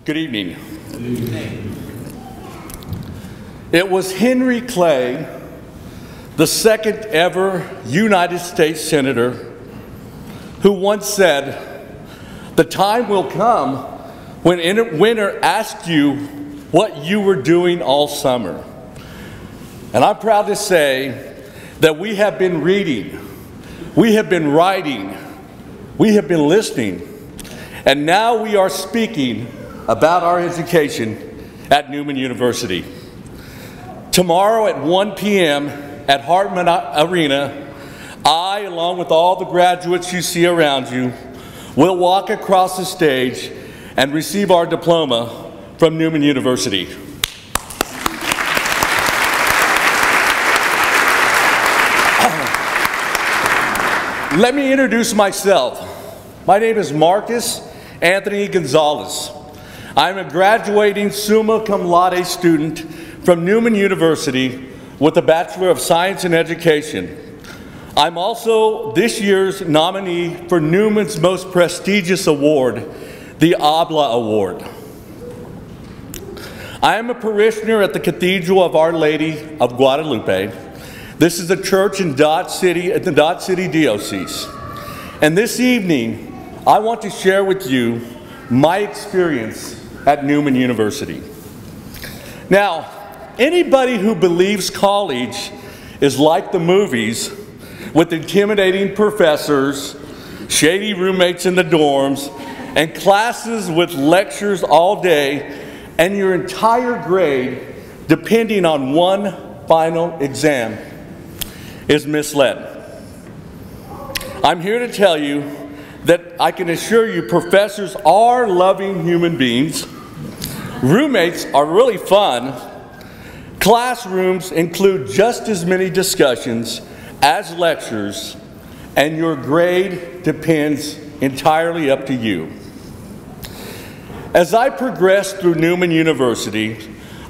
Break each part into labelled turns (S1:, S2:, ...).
S1: Good evening. Good evening. It was Henry Clay, the second ever United States Senator, who once said, "The time will come when winter asks you what you were doing all summer." And I'm proud to say that we have been reading, we have been writing, we have been listening, and now we are speaking about our education at Newman University. Tomorrow at 1 p.m. at Hartman Arena, I, along with all the graduates you see around you, will walk across the stage and receive our diploma from Newman University. Let me introduce myself. My name is Marcus Anthony Gonzales. I'm a graduating summa cum laude student from Newman University with a Bachelor of Science in Education. I'm also this year's nominee for Newman's most prestigious award, the ABLA Award. I am a parishioner at the Cathedral of Our Lady of Guadalupe. This is a church in Dodge City, at the Dodge City Diocese. And this evening, I want to share with you my experience at Newman University. Now, anybody who believes college is like the movies with intimidating professors, shady roommates in the dorms, and classes with lectures all day, and your entire grade depending on one final exam, is misled. I'm here to tell you that I can assure you professors are loving human beings, roommates are really fun, classrooms include just as many discussions as lectures, and your grade depends entirely up to you. As I progressed through Newman University,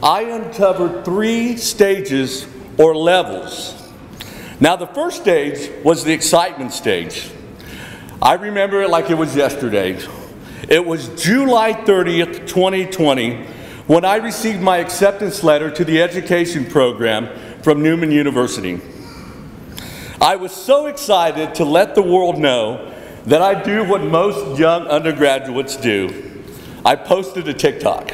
S1: I uncovered 3 stages or levels. Now, the first stage was the excitement stage. I remember it like it was yesterday. It was July 30th, 2020, when I received my acceptance letter to the education program from Newman University. I was so excited to let the world know that I do what most young undergraduates do. I posted a TikTok.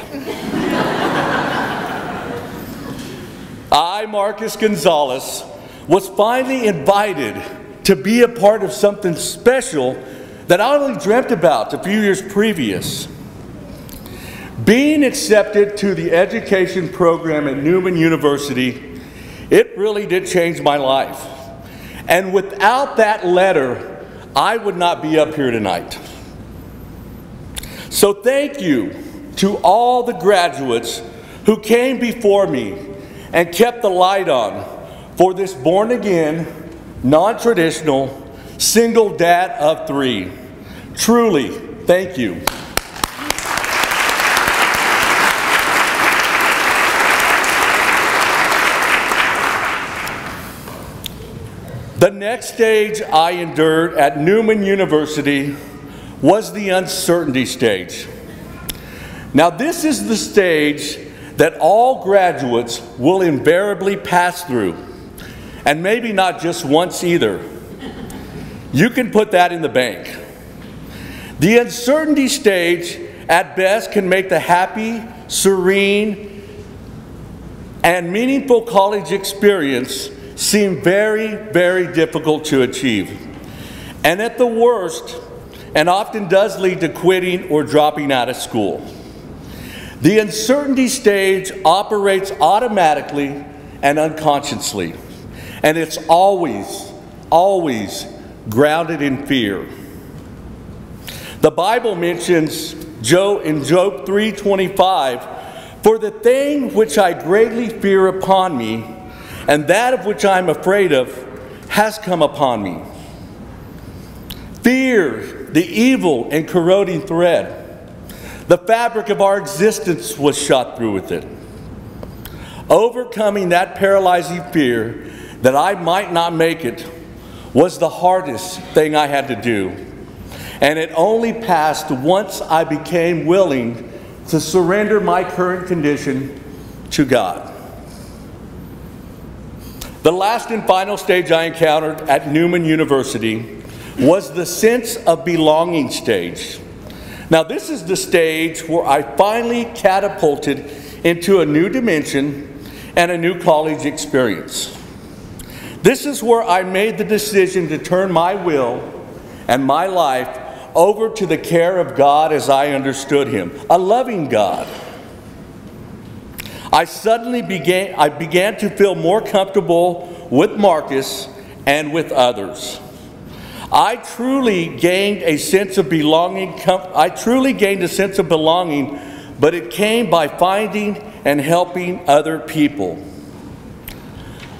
S1: I, Marcus Gonzales, was finally invited to be a part of something special that I only dreamt about a few years previous. Being accepted to the education program at Newman University, it really did change my life. And without that letter, I would not be up here tonight. So thank you to all the graduates who came before me and kept the light on for this born-again, non-traditional, single dad of 3. Truly, thank you. The next stage I endured at Newman University was the uncertainty stage. Now, this is the stage that all graduates will invariably pass through, and maybe not just once either. You can put that in the bank. The uncertainty stage, at best, can make the happy, serene, and meaningful college experience seem very, very difficult to achieve. And at the worst, and often does lead to quitting or dropping out of school. The uncertainty stage operates automatically and unconsciously, and it's always, always grounded in fear. The Bible mentions in Job 3:25, "For the thing which I greatly fear upon me, and that of which I am afraid of, has come upon me." Fear, the evil and corroding thread. The fabric of our existence was shot through with it. Overcoming that paralyzing fear that I might not make it was the hardest thing I had to do. And it only passed once I became willing to surrender my current condition to God. The last and final stage I encountered at Newman University was the sense of belonging stage. Now, this is the stage where I finally catapulted into a new dimension and a new college experience. This is where I made the decision to turn my will and my life over to the care of God as I understood Him, a loving God. I began to feel more comfortable with Marcus and with others. I truly gained a sense of belonging, but it came by finding and helping other people.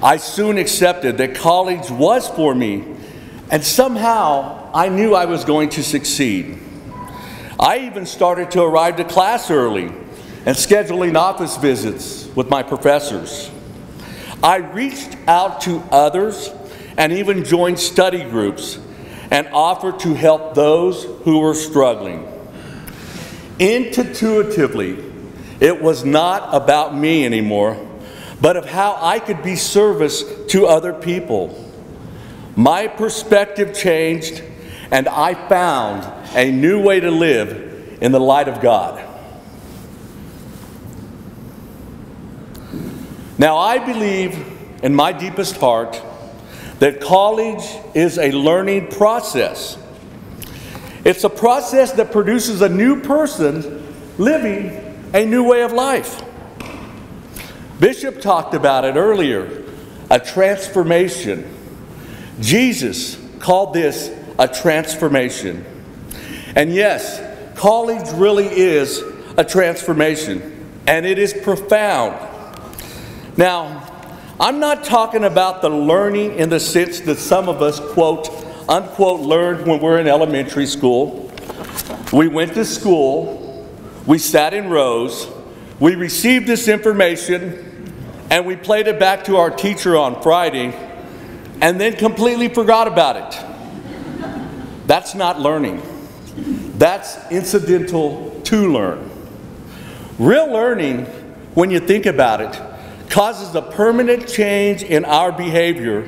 S1: I soon accepted that college was for me, and somehow I knew I was going to succeed. I even started to arrive to class early and scheduling office visits with my professors. I reached out to others and even joined study groups and offered to help those who were struggling. Intuitively, it was not about me anymore, but of how I could be service to other people. My perspective changed, and I found a new way to live in the light of God. Now, I believe in my deepest heart that college is a learning process. It's a process that produces a new person living a new way of life. Bishop talked about it earlier, a transformation. Jesus called this a transformation. And yes, college really is a transformation, and it is profound. Now, I'm not talking about the learning in the sense that some of us, quote, unquote, learned when we're in elementary school. We went to school, we sat in rows, we received this information, and we played it back to our teacher on Friday, and then completely forgot about it. That's not learning. That's incidental to learn. Real learning, when you think about it, causes a permanent change in our behavior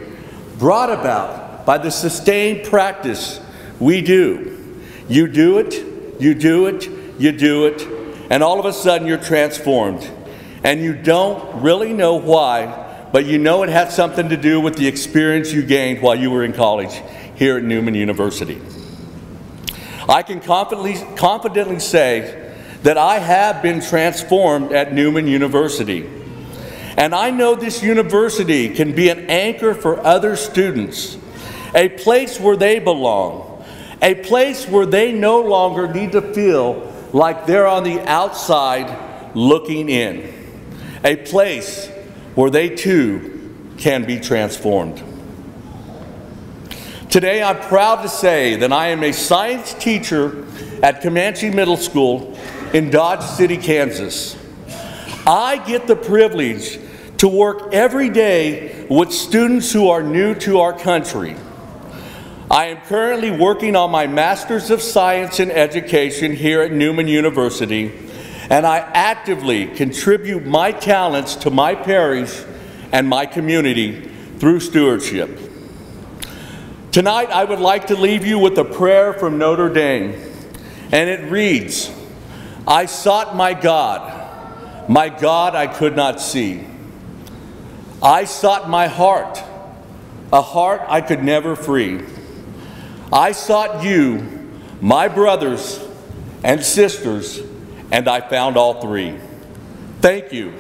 S1: brought about by the sustained practice we do. You do it, you do it, you do it, and all of a sudden you're transformed. And you don't really know why, but you know it had something to do with the experience you gained while you were in college here at Newman University. I can confidently say that I have been transformed at Newman University. And I know this university can be an anchor for other students, a place where they belong, a place where they no longer need to feel like they're on the outside looking in, a place where they too can be transformed. Today I'm proud to say that I am a science teacher at Comanche Middle School in Dodge City, Kansas. I get the privilege to work every day with students who are new to our country. I am currently working on my Master's of Science in Education here at Newman University, and I actively contribute my talents to my parish and my community through stewardship. Tonight, I would like to leave you with a prayer from Notre Dame, and it reads, "I sought my God I could not see. I sought my heart, a heart I could never free. I sought you, my brothers and sisters, and I found all three." Thank you.